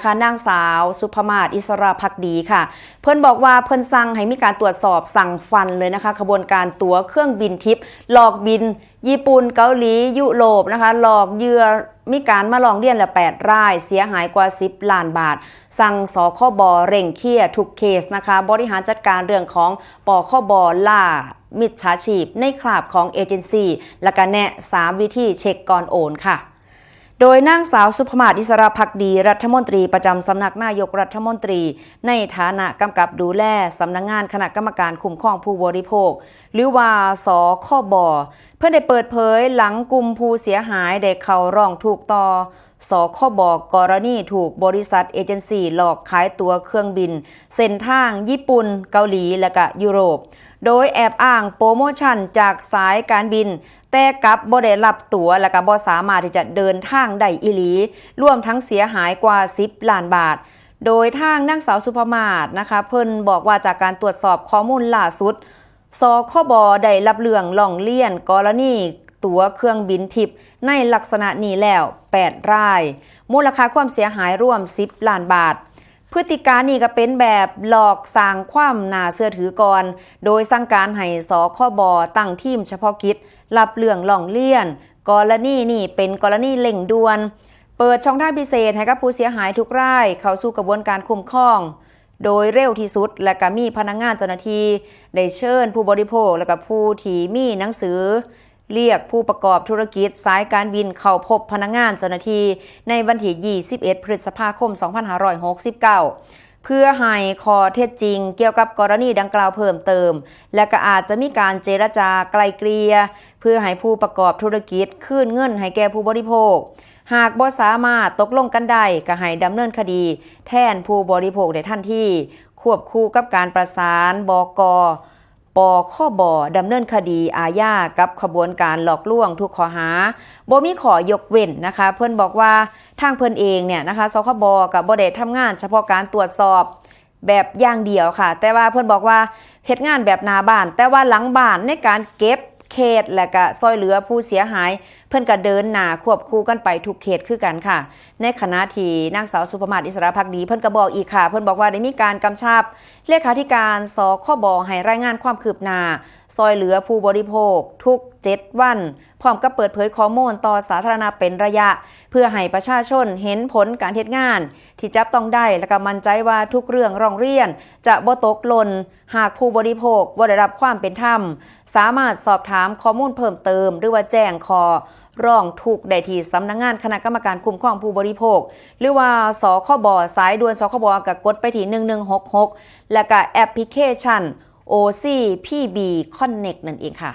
นะคะนางสาวสุภมาศอิสระภักดีค่ะเพิ่นบอกว่าเพิ่นสั่งให้มีการตรวจสอบสั่งฟันเลยนะคะขบวนการตั๋วเครื่องบินทิพย์หลอกบินญี่ปุ่นเกาหลียุโรปนะคะหลอกเหยื่อมีการมาลองเรียนละ8 รายเสียหายกว่า10 ล้านบาทสั่งสคบเร่งเคลียร์ทุกเคสนะคะบริหารจัดการเรื่องของปคบล่ามิจฉาชีพในคราบของเอเจนซี่และก็แนะ3 วิธีเช็คก่อนโอนค่ะโดยนางสาวสุภมาศอิสระภักดีรัฐมนตรีประจำสำนักนายกรัฐมนตรีในฐานะกำกับดูแลสำนักงานคณะกรรมการคุ้มครองผู้บริโภคหรือว่าสคบเพื่อได้เปิดเผยหลังกลุ่มผู้เสียหายได้เข้าร้องทุกข์ต่อสคบกรณีถูกบริษัทเอเจนซี่หลอกขายตั๋วเครื่องบินเส้นทางญี่ปุ่นเกาหลีและก็ยุโรปโดยแอบอ้างโปรโมชั่นจากสายการบินแต่กับบ่ได้รับตั๋วและก็บ่สามารถที่จะเดินทางได้อีหลีรวมทั้งเสียหายกว่า10 ล้านบาทโดยทางนางสาวสุภมาศนะคะเพิ่นบอกว่าจากการตรวจสอบข้อมูลล่าสุดสคบได้รับเรื่องร้องเรียนกรณีตั๋วเครื่องบินทิพย์ในลักษณะนี้แล้ว8 รายมูลค่าความเสียหายรวม10 ล้านบาทพฤติการนี้ก็เป็นแบบหลอกสร้างความน่าเชื่อถือก่อนโดยสั่งการให้สคบตั้งทีมเฉพาะกิจรับเรื่องร้องเรียนกรณีนี้เป็นกรณีเร่งด่วนเปิดช่องทางพิเศษให้กับผู้เสียหายทุกรายเข้าสู่กระบวนการคุ้มครองโดยเร็วที่สุดและก็มีพนักงานเจ้าหน้าที่ได้เชิญผู้บริโภคและก็ผู้ที่มีหนังสือเรียกผู้ประกอบธุรกิจสายการบินเข้าพบพนักงานเจ้าหน้าที่ในวันที่21 พฤษภาคม 2569เพื่อให้ข้อเท็จจริงเกี่ยวกับกรณีดังกล่าวเพิ่มเติมและก็อาจจะมีการเจรจาไกล่เกลี่ยเพื่อให้ผู้ประกอบธุรกิจคืนเงินให้แก่ผู้บริโภคหากบ่สามารถตกลงกันได้ก็ให้ดำเนินคดีแทนผู้บริโภคได้ทันทีควบคู่กับการประสานบก.ปคบดำเนินคดีอาญากับขบวนการหลอกลวงทุกข้อหาบ่มีข้อยกเว้นนะคะเพิ่นบอกว่าทางเพิ่นเองเนี่ยนะคะสคบกับบ่ได้ทำงานเฉพาะการตรวจสอบแบบอย่างเดียวค่ะแต่ว่าเพิ่นบอกว่าเฮ็ดงานแบบหน้าบ้านแต่ว่าหลังบ้านในการเก็บเขตและก็ซอยเหลือผู้เสียหายเพิ่นก็เดินหน้าควบคู่กันไปทุกเขตคือกันค่ะในขณะที่นางสาวสุภมาศอิสระภักดีเพิ่นก็บอกอีกค่ะเพิ่นบอกว่าได้มีการกำชับเลขาธิการสคบให้รายงานความคืบหน้าซอยเหลือผู้บริโภคทุก7 วันพร้อมกับเปิดเผยข้อมูลต่อสาธารณะเป็นระยะเพื่อให้ประชาชนเห็นผลการเฮ็ดงานที่จับต้องได้และก็มั่นใจว่าทุกเรื่องร้องเรียนจะบ่ตกหล่นหากผู้บริโภคบ่ได้รับความเป็นธรรมสามารถสอบถามข้อมูลเพิ่มเติมหรือว่าแจ้งข้อร้องทุกข์ได้ที่สำนักงานคณะกรรมการคุ้มครองผู้บริโภคหรือว่าสคบสายด่วนสคบก็กดไปที่1166และก็แอปพลิเคชัน OCPB Connect นั่นเองค่ะ